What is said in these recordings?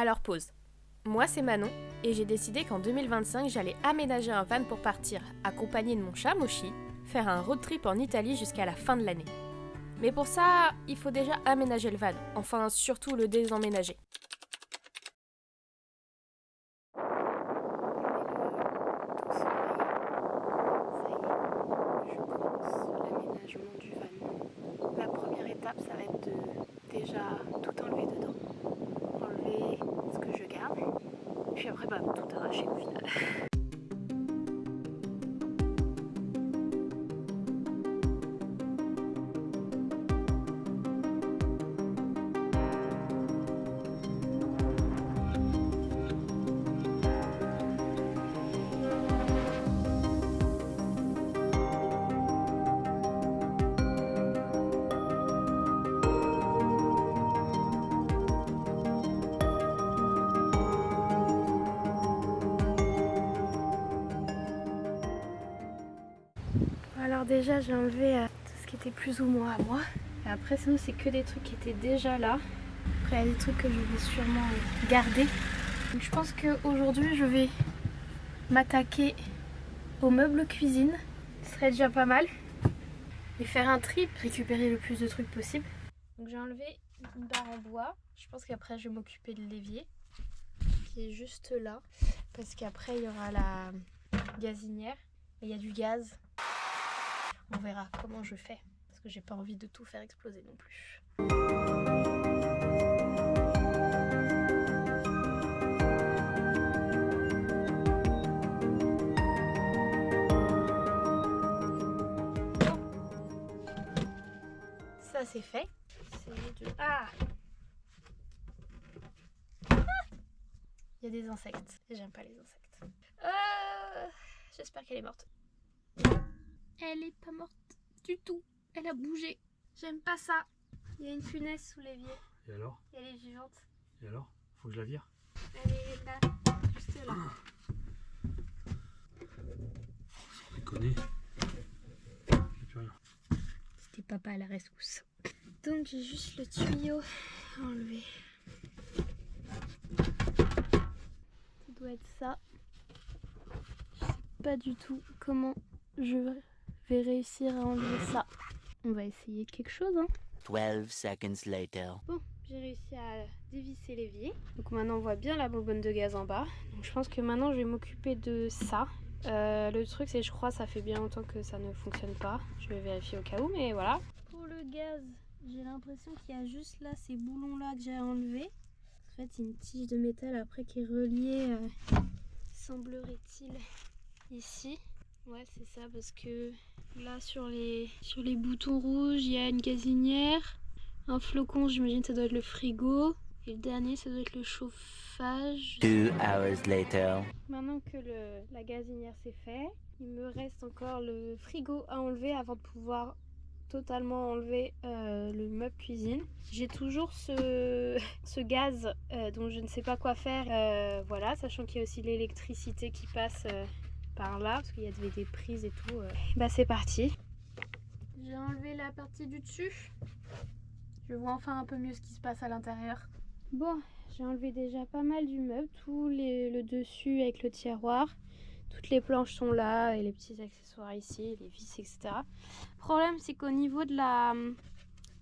Alors pause. Moi c'est Manon et j'ai décidé qu'en 2025 j'allais aménager un van pour partir, accompagné de mon chat Mochi, faire un road trip en Italie jusqu'à la fin de l'année. Mais pour ça, il faut déjà aménager le van, enfin surtout le désemménager. L'aménagement du van. La première étape, ça va être de déjà tout enlever dedans. Enlever ce que je garde. Puis après, tout arracher au final. Alors déjà j'ai enlevé tout ce qui était plus ou moins à moi. Et après sinon c'est que des trucs qui étaient déjà là. Après il y a des trucs que je vais sûrement garder. Donc je pense qu'aujourd'hui je vais m'attaquer aux meubles cuisine. Ce serait déjà pas mal. Et faire un trip, récupérer le plus de trucs possible. Donc j'ai enlevé une barre en bois. Je pense qu'après je vais m'occuper de l'évier qui est juste là. Parce qu'après il y aura la gazinière. Et il y a du gaz. On verra comment je fais, parce que j'ai pas envie de tout faire exploser non plus. Ça c'est fait. Ah, il y a des insectes et j'aime pas les insectes. J'espère qu'elle est morte. Elle est pas morte du tout. Elle a bougé. J'aime pas ça. Il y a une punaise sous l'évier. Et alors? Et elle est vivante. Et alors? Faut que je la vire? Elle est là, juste là. Sans déconner. J'ai plus rien. C'était papa à la rescousse. Donc j'ai juste le tuyau à enlever. Ça doit être ça. Je sais pas du tout comment je vais réussir à enlever ça. On va essayer quelque chose, hein. 12 seconds later. Bon, j'ai réussi à dévisser l'évier. Donc maintenant on voit bien la bonbonne de gaz en bas. Donc je pense que maintenant je vais m'occuper de ça. Le truc c'est, je crois, ça fait bien longtemps que ça ne fonctionne pas. Je vais vérifier au cas où, mais voilà. Pour le gaz, j'ai l'impression qu'il y a juste là ces boulons là que j'ai à enlever. En fait, c'est une tige de métal après qui est reliée, semblerait-il, ici. Ouais, c'est ça, parce que là sur les boutons rouges, il y a une gazinière. Un flocon, j'imagine ça doit être le frigo. Et le dernier, ça doit être le chauffage. 2 hours later. Maintenant que la gazinière c'est fait, il me reste encore le frigo à enlever avant de pouvoir totalement enlever le meuble cuisine. J'ai toujours ce gaz dont je ne sais pas quoi faire, voilà, sachant qu'il y a aussi l'électricité qui passe par là, parce qu'il y avait des prises et tout. Bah c'est parti. J'ai enlevé la partie du dessus. Je vois enfin un peu mieux ce qui se passe à l'intérieur. Bon, j'ai enlevé déjà pas mal du meuble, le dessus avec le tiroir. Toutes les planches sont là et les petits accessoires ici, les vis, etc. Le problème c'est qu'au niveau de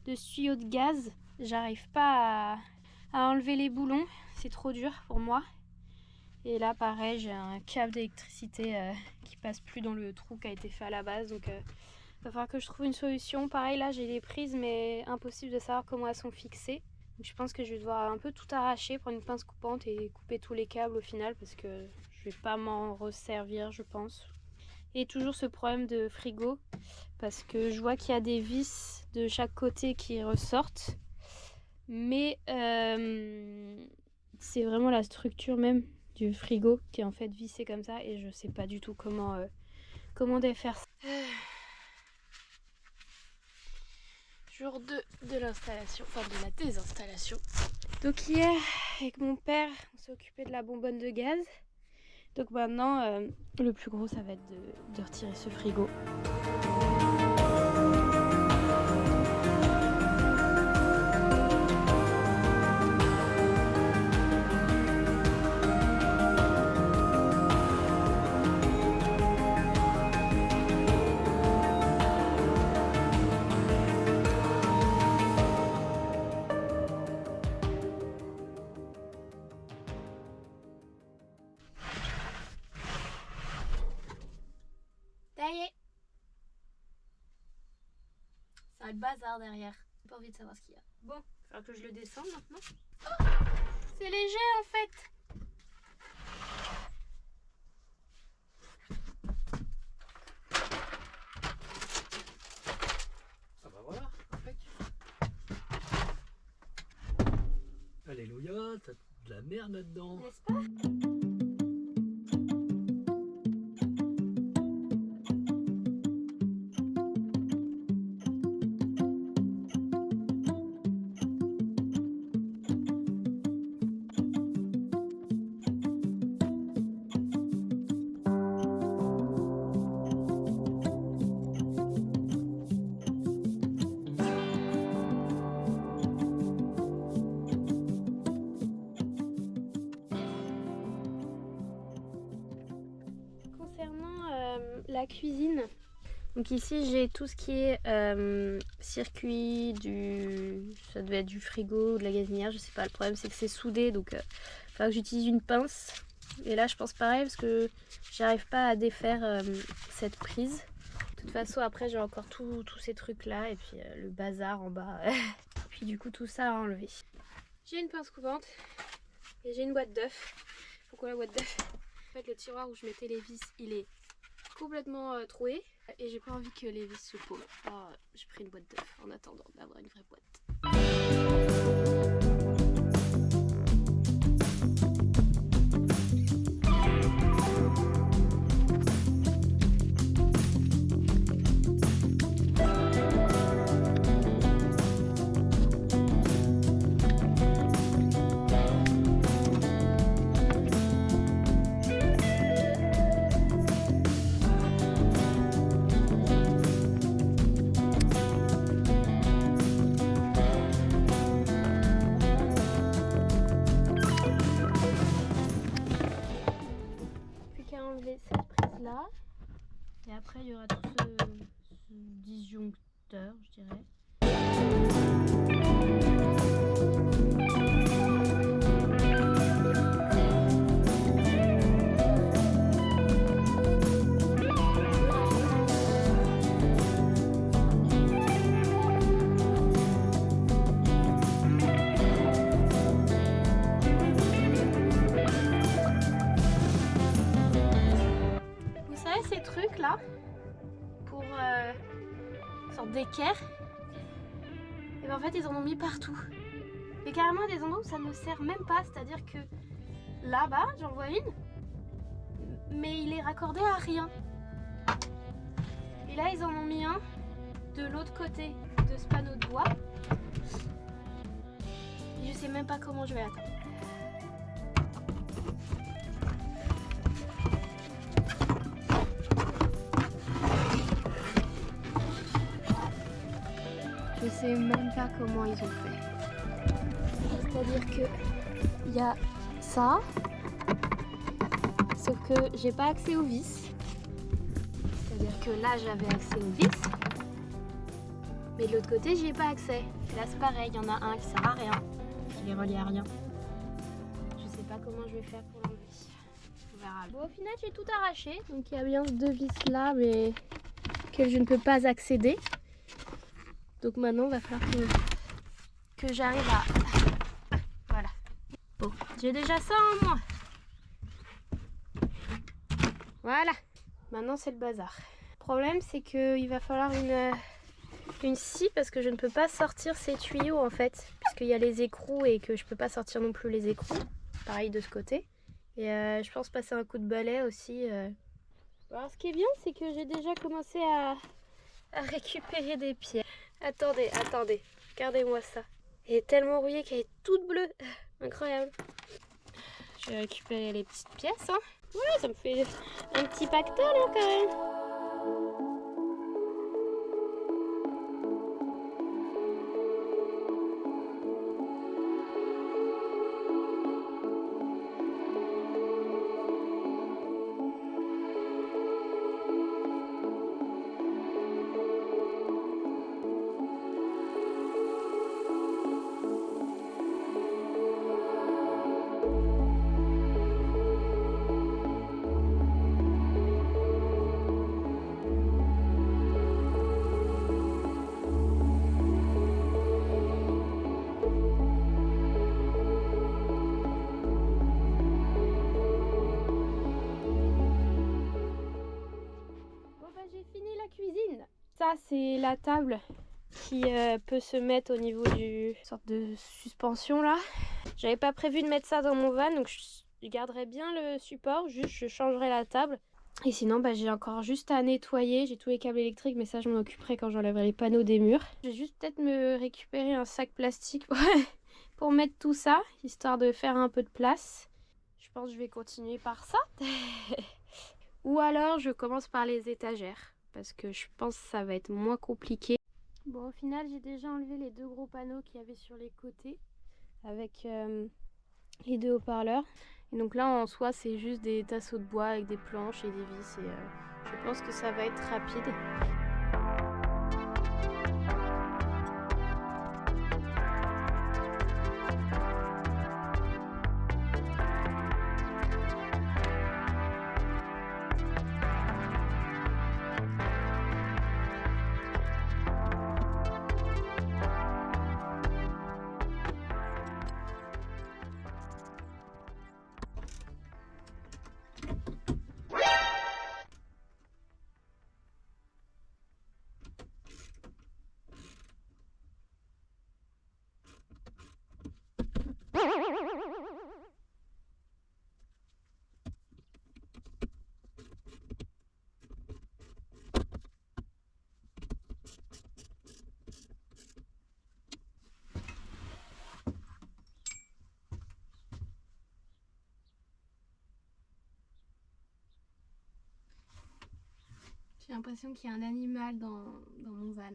ce tuyau de gaz, j'arrive pas à enlever les boulons. C'est trop dur pour moi. Et là pareil, j'ai un câble d'électricité qui passe plus dans le trou qui a été fait à la base. Donc il va falloir que je trouve une solution. Pareil là j'ai les prises mais impossible de savoir comment elles sont fixées. Donc je pense que je vais devoir un peu tout arracher, prendre une pince coupante et couper tous les câbles au final parce que je vais pas m'en resservir je pense. Et toujours ce problème de frigo parce que je vois qu'il y a des vis de chaque côté qui ressortent. Mais c'est vraiment la structure même du frigo qui est en fait vissée comme ça et je sais pas du tout comment défaire ça. Jour 2 de l'installation, enfin de la désinstallation. Donc hier, avec mon père, on s'est occupé de la bonbonne de gaz. Donc maintenant, le plus gros, ça va être de retirer ce frigo. Ça a le bazar derrière. J'ai pas envie de savoir ce qu'il y a. Bon, il va falloir que je le descende maintenant. Oh, c'est léger en fait. Ah bah voilà, impec. Alléluia, t'as de la merde là-dedans. N'est-ce pas? La cuisine, donc ici j'ai tout ce qui est circuit, ça devait être du frigo, de la gazinière, je sais pas. Le problème c'est que c'est soudé, donc il faut que j'utilise une pince. Et là je pense pareil parce que j'arrive pas à défaire cette prise. De toute façon après j'ai encore tous ces trucs là et puis le bazar en bas. Puis du coup tout ça à enlever. J'ai une pince coupante et j'ai une boîte d'œufs. Pourquoi la boîte d'œufs? En fait le tiroir où je mettais les vis il est complètement troué et j'ai pas envie que les vis se paument. Alors j'ai pris une boîte d'œufs en attendant d'avoir une vraie boîte. Cette prise là et après il y aura tout ce disjoncteur je dirais. Ces trucs là pour une sorte d'équerre, et ben en fait ils en ont mis partout, mais carrément des endroits où ça ne sert même pas, c'est à dire que là-bas j'en vois une mais il est raccordé à rien, et là ils en ont mis un de l'autre côté de ce panneau de bois et je sais même pas comment je vais atteindre. Je sais même pas comment ils ont fait. C'est-à-dire que il y a ça, sauf que j'ai pas accès aux vis. C'est-à-dire que là j'avais accès aux vis, mais de l'autre côté j'y ai pas accès. Et là c'est pareil, il y en a un qui sert à rien, qui est relié à rien. Je sais pas comment je vais faire pour l'enlever. On verra. Bon, au final j'ai tout arraché, donc il y a bien deux vis là, mais auxquelles je ne peux pas accéder. Donc maintenant, il va falloir que j'arrive à... Voilà. Bon, j'ai déjà ça en moi. Voilà. Maintenant, c'est le bazar. Le problème, c'est qu'il va falloir une scie parce que je ne peux pas sortir ces tuyaux en fait. Puisqu'il y a les écrous et que je peux pas sortir non plus les écrous. Pareil de ce côté. Et je pense passer un coup de balai aussi. Alors, ce qui est bien, c'est que j'ai déjà commencé à récupérer des pierres. Attendez, regardez-moi ça. Elle est tellement rouillée qu'elle est toute bleue. Incroyable. Je vais récupérer les petites pièces. Hein. Voilà, ça me fait un petit pactole hein, quand même. ça, c'est la table qui peut se mettre au niveau du sorte de suspension là. J'avais pas prévu de mettre ça dans mon van, donc je garderai bien le support, juste je changerai la table. Et sinon, bah, j'ai encore juste à nettoyer. J'ai tous les câbles électriques, mais ça, je m'en occuperai quand j'enlèverai les panneaux des murs. Je vais juste peut-être me récupérer un sac plastique pour mettre tout ça, histoire de faire un peu de place. Je pense que je vais continuer par ça. Ou alors, je commence par les étagères, parce que je pense que ça va être moins compliqué. Bon, au final, j'ai déjà enlevé les 2 gros panneaux qu'il y avait sur les côtés, avec les 2 haut-parleurs. Et donc là en soi c'est juste des tasseaux de bois avec des planches et des vis et je pense que ça va être rapide. J'ai l'impression qu'il y a un animal dans mon van.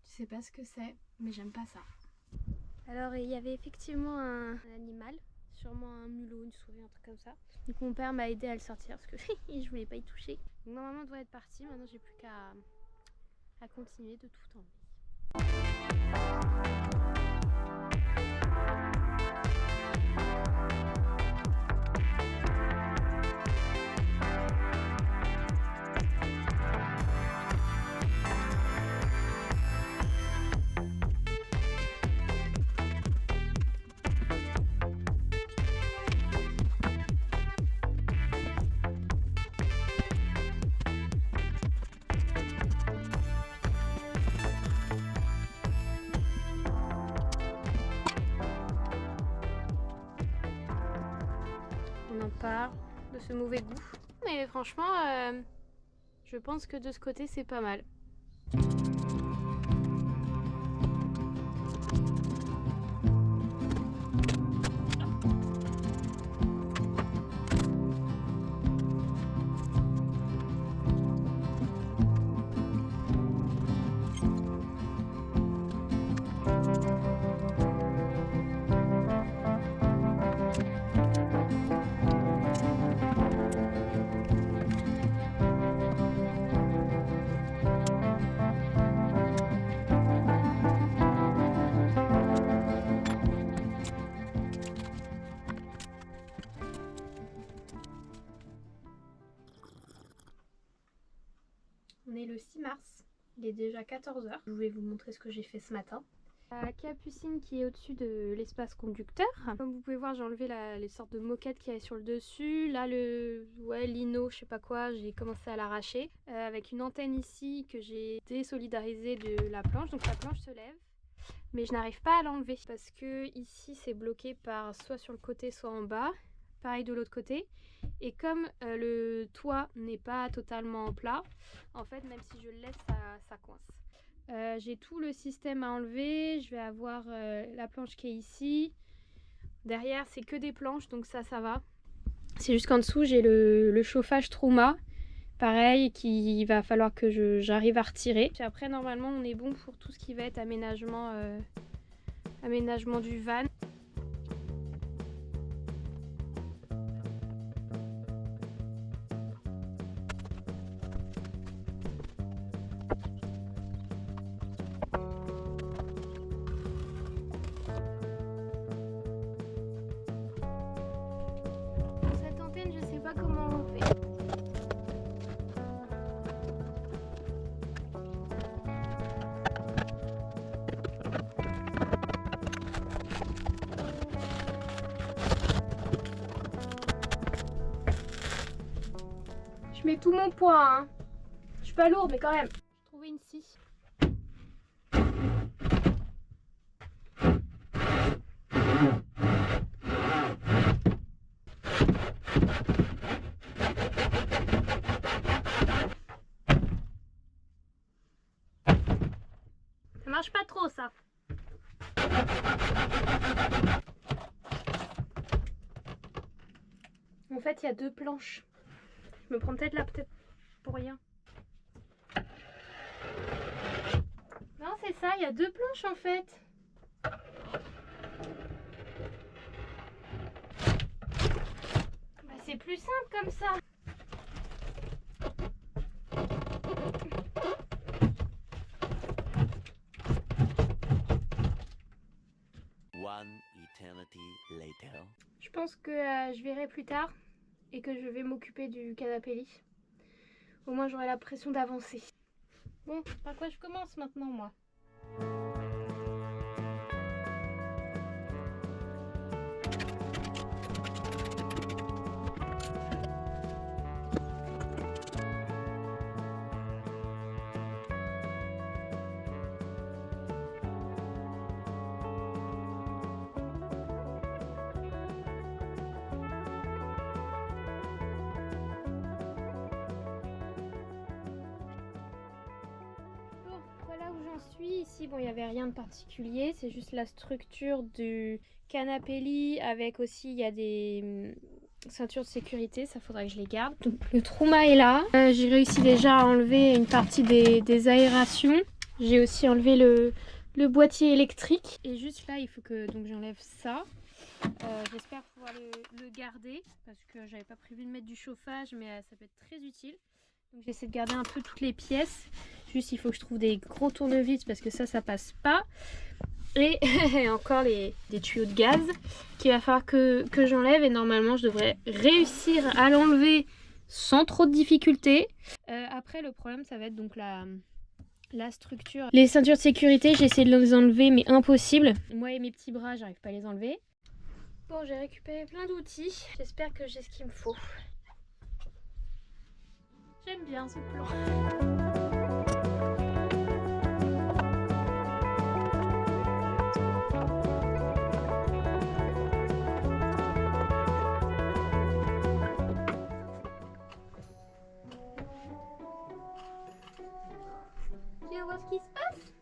Je sais pas ce que c'est, mais j'aime pas ça. Alors il y avait effectivement un animal, sûrement un mulot, une souris, un truc comme ça. Donc mon père m'a aidé à le sortir parce que je voulais pas y toucher. Donc, normalement on doit être parti, maintenant j'ai plus qu'à continuer de tout enlever. On en parle de ce mauvais goût. Mais franchement, je pense que de ce côté, c'est pas mal. On est le 6 mars, il est déjà 14 h. Je vais vous montrer ce que j'ai fait ce matin. La capucine qui est au-dessus de l'espace conducteur. Comme vous pouvez voir, j'ai enlevé les sortes de moquettes qu'il y avait sur le dessus. Là, le lino, je sais pas quoi, j'ai commencé à l'arracher. Avec une antenne ici que j'ai désolidarisée de la planche. Donc la planche se lève. Mais je n'arrive pas à l'enlever parce que ici c'est bloqué par soit sur le côté, soit en bas. Pareil de l'autre côté. Et comme le toit n'est pas totalement plat, en fait même si je le laisse ça coince. J'ai tout le système à enlever. Je vais avoir la planche qui est ici. Derrière c'est que des planches, donc ça va. C'est juste qu'en dessous j'ai le chauffage Truma. Pareil, qu'il va falloir que j'arrive à retirer. Puis après normalement on est bon pour tout ce qui va être aménagement du van. Cette antenne, je sais pas comment on fait. Je mets tout mon poids, hein. Je suis pas lourde, mais quand même. Ça marche pas trop ça. En fait, il y a 2 planches. Je me prends peut-être là, peut-être pour rien. Non, c'est ça, il y a 2 planches en fait. Bah, c'est plus simple comme ça. One eternity later. Je pense que je verrai plus tard et que je vais m'occuper du canapé lit. Au moins j'aurai la pression d'avancer. Bon, par quoi je commence maintenant moi? Voilà où j'en suis. Ici, bon, il n'y avait rien de particulier. C'est juste la structure du canapé lit avec aussi, il y a des ceintures de sécurité. Ça faudra que je les garde. Donc, le trauma est là. J'ai réussi déjà à enlever une partie des aérations. J'ai aussi enlevé le boîtier électrique. Et juste là, il faut que donc j'enlève ça. J'espère pouvoir le garder parce que j'avais pas prévu de mettre du chauffage, mais ça peut être très utile. Donc j'essaie de garder un peu toutes les pièces. Juste il faut que je trouve des gros tournevis parce que ça passe pas. Et encore des tuyaux de gaz qu'il va falloir que j'enlève. Et normalement je devrais réussir à l'enlever sans trop de difficultés. Après le problème ça va être donc la structure. Les ceintures de sécurité, j'ai essayé de les enlever mais impossible. Moi et mes petits bras j'arrive pas à les enlever. Bon, j'ai récupéré plein d'outils. J'espère que j'ai ce qu'il me faut. J'aime bien ce plan. Tu veux voir ce qui se passe?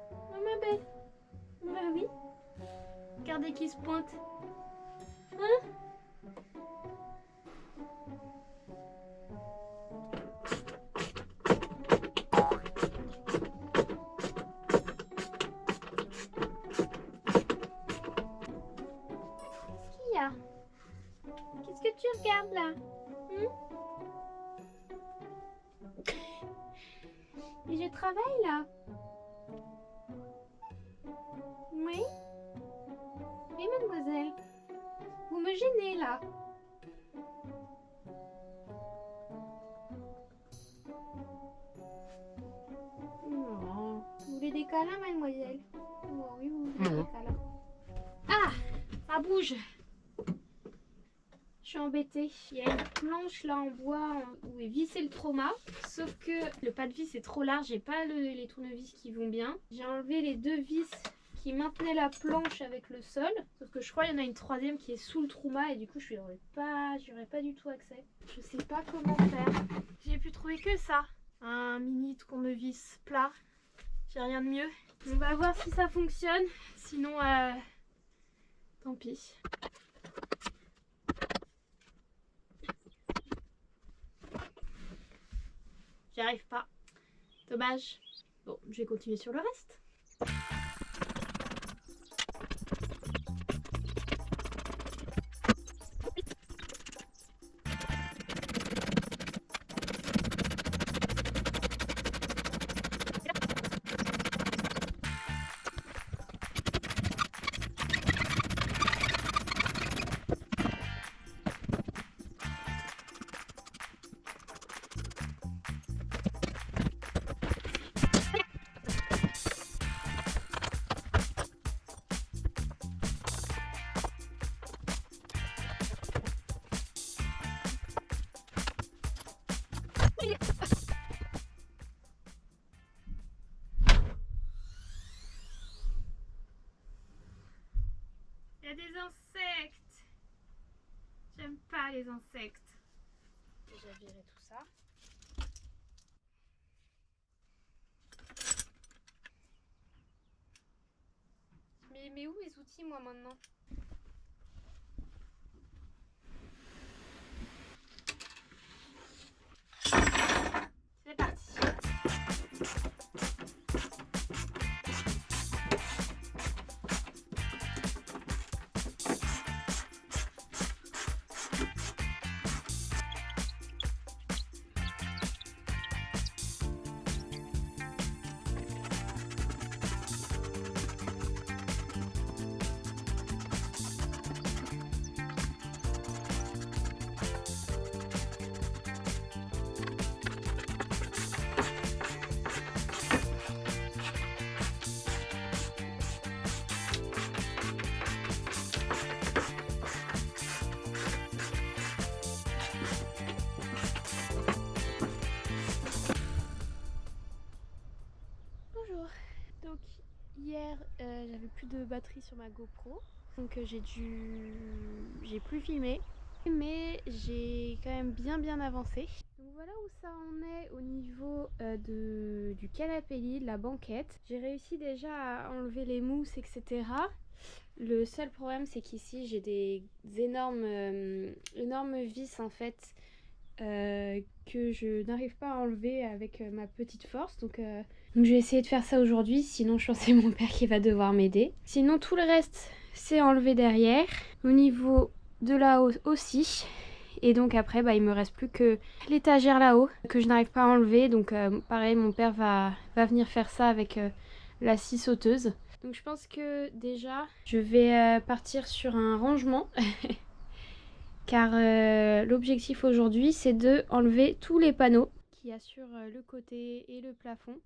Oh ma belle. Bah oui. Regardez qui se pointe. Hein? Qu'est-ce que tu regardes là? Et je travaille là. Oui? Oui, mademoiselle. Vous me gênez là. Non. Vous voulez des câlins, mademoiselle? Oh, oui, vous voulez des câlins. Ah! Ça bouge! Je suis embêtée. Il y a une planche là en bois où est vissé le trauma. Sauf que le pas de vis est trop large. J'ai pas les tournevis qui vont bien. J'ai enlevé les 2 vis qui maintenaient la planche avec le sol. Sauf que je crois qu'il y en a une 3e qui est sous le trauma. Et du coup, j'aurais pas du tout accès. Je sais pas comment faire. J'ai pu trouver que ça. Un mini tournevis plat. J'ai rien de mieux. On va voir si ça fonctionne. Sinon, tant pis. J'y arrive pas. Dommage. Bon, je vais continuer sur le reste. Il y a des insectes. J'aime pas les insectes. Déjà viré tout ça. Mais où mes outils moi maintenant? C'est parti. Donc hier j'avais plus de batterie sur ma GoPro, donc j'ai plus filmé, mais j'ai quand même bien avancé. Donc voilà où ça en est au niveau du canapé lit, de la banquette. J'ai réussi déjà à enlever les mousses, etc. Le seul problème c'est qu'ici j'ai des énormes vis en fait que je n'arrive pas à enlever avec ma petite force, donc je vais essayer de faire ça aujourd'hui, sinon je pense que c'est mon père qui va devoir m'aider. Sinon tout le reste c'est enlevé derrière, au niveau de là-haut aussi, et donc après il me reste plus que l'étagère là-haut que je n'arrive pas à enlever, donc pareil mon père va venir faire ça avec la scie sauteuse. Donc je pense que déjà je vais partir sur un rangement car l'objectif aujourd'hui c'est de enlever tous les panneaux qui assurent le côté et le plafond.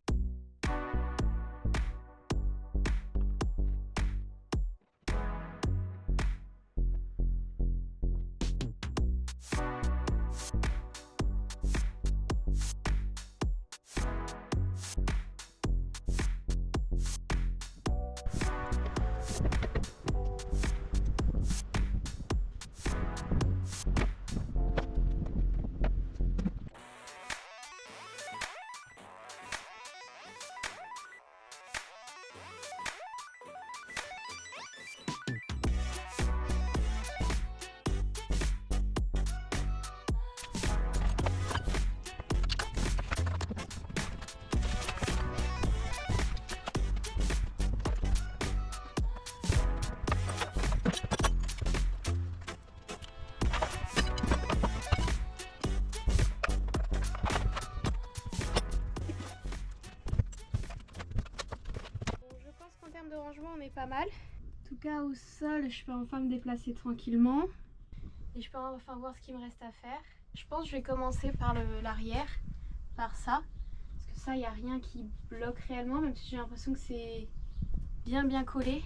De rangement on est pas mal. En tout cas au sol je peux enfin me déplacer tranquillement et je peux enfin voir ce qu'il me reste à faire. Je pense que je vais commencer par l'arrière, par ça, parce que ça il n'y a rien qui bloque réellement, même si j'ai l'impression que c'est bien collé.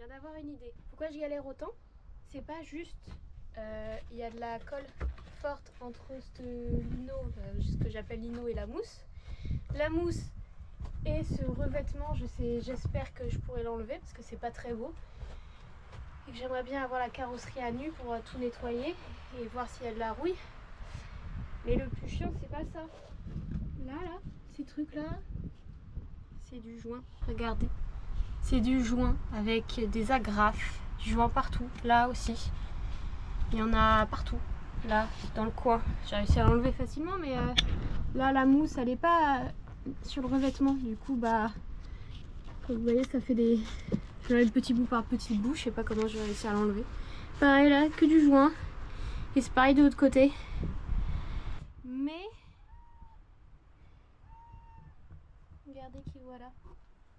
D'avoir une idée. Pourquoi je galère autant? C'est pas juste il y a de la colle forte entre ce lino, ce que j'appelle lino et la mousse. La mousse et ce revêtement, j'espère que je pourrai l'enlever parce que c'est pas très beau. Et que j'aimerais bien avoir la carrosserie à nu pour tout nettoyer et voir s'il y a de la rouille. Mais le plus chiant c'est pas ça. Là, ces trucs là, c'est du joint. Regardez. C'est du joint avec des agrafes, du joint partout, là aussi. Il y en a partout, là, dans le coin. J'ai réussi à l'enlever facilement, mais là, la mousse, elle n'est pas sur le revêtement. Du coup, comme vous voyez, ça fait des... J'enlève petit bout par petit bout, je sais pas comment j'ai réussi à l'enlever. Pareil là, que du joint. Et c'est pareil de l'autre côté. Mais... Regardez qui voilà,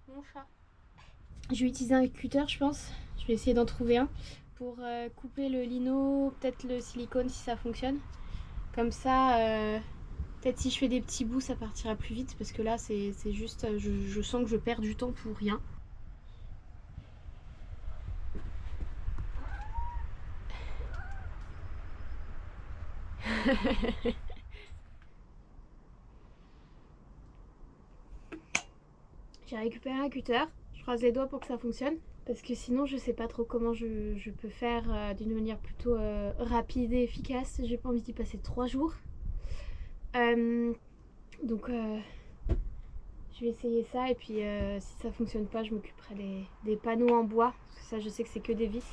mon chat. Je vais utiliser un cutter je pense, je vais essayer d'en trouver un pour couper le lino, peut-être le silicone si ça fonctionne. Comme ça, peut-être si je fais des petits bouts, ça partira plus vite parce que là, c'est juste, je sens que je perds du temps pour rien. J'ai récupéré un cutter, je croise les doigts pour que ça fonctionne parce que sinon je sais pas trop comment je peux faire d'une manière plutôt rapide et efficace. J'ai pas envie d'y passer 3 jours. Donc je vais essayer ça et puis si ça fonctionne pas, je m'occuperai des panneaux en bois parce que ça je sais que c'est que des vis.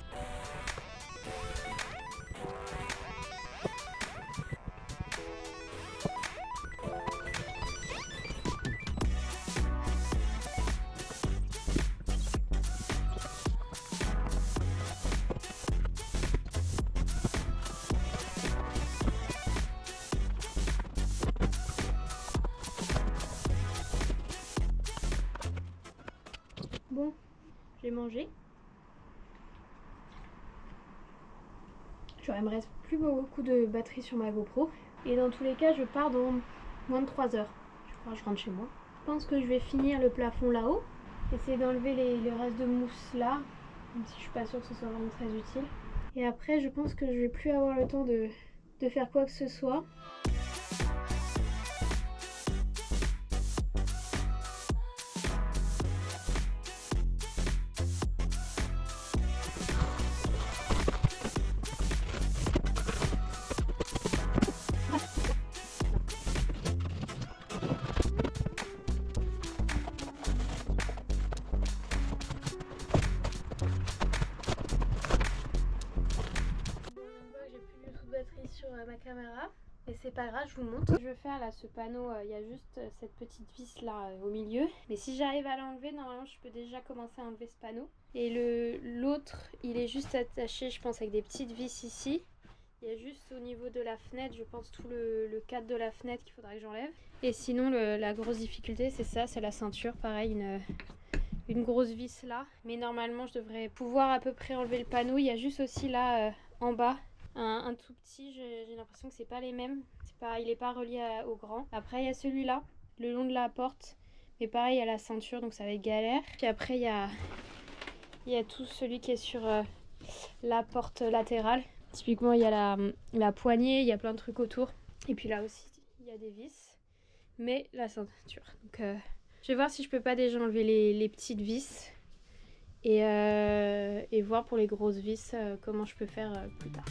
Bon, j'ai mangé. Genre, il me reste plus beaucoup de batterie sur ma GoPro. Et dans tous les cas, je pars dans moins de 3 heures. Je crois que je rentre chez moi. Je pense que je vais finir le plafond là-haut. Essayer d'enlever les restes de mousse là. Même si je suis pas sûre que ce soit vraiment très utile. Et après, je pense que je vais plus avoir le temps de faire quoi que ce soit. Batterie sur ma caméra et c'est pas grave, je vous montre. Je vais faire là ce panneau, il y a juste cette petite vis là au milieu, mais si j'arrive à l'enlever, normalement je peux déjà commencer à enlever ce panneau. Et l'autre il est juste attaché, je pense, avec des petites vis ici. Il y a juste au niveau de la fenêtre, je pense, tout le cadre de la fenêtre qu'il faudra que j'enlève. Et sinon la grosse difficulté c'est ça, c'est la ceinture, pareil, une grosse vis là, mais normalement je devrais pouvoir à peu près enlever le panneau. Il y a juste aussi là en bas un tout petit, j'ai l'impression que c'est pas les mêmes, il est pas relié au grand. Après il y a celui-là, le long de la porte, mais pareil il y a la ceinture donc ça va être galère. Puis après il y a tout celui qui est sur la porte latérale. Typiquement il y a la poignée, il y a plein de trucs autour. Et puis là aussi il y a des vis, mais la ceinture. Donc je vais voir si je peux pas déjà enlever les petites vis et voir pour les grosses vis comment je peux faire plus tard.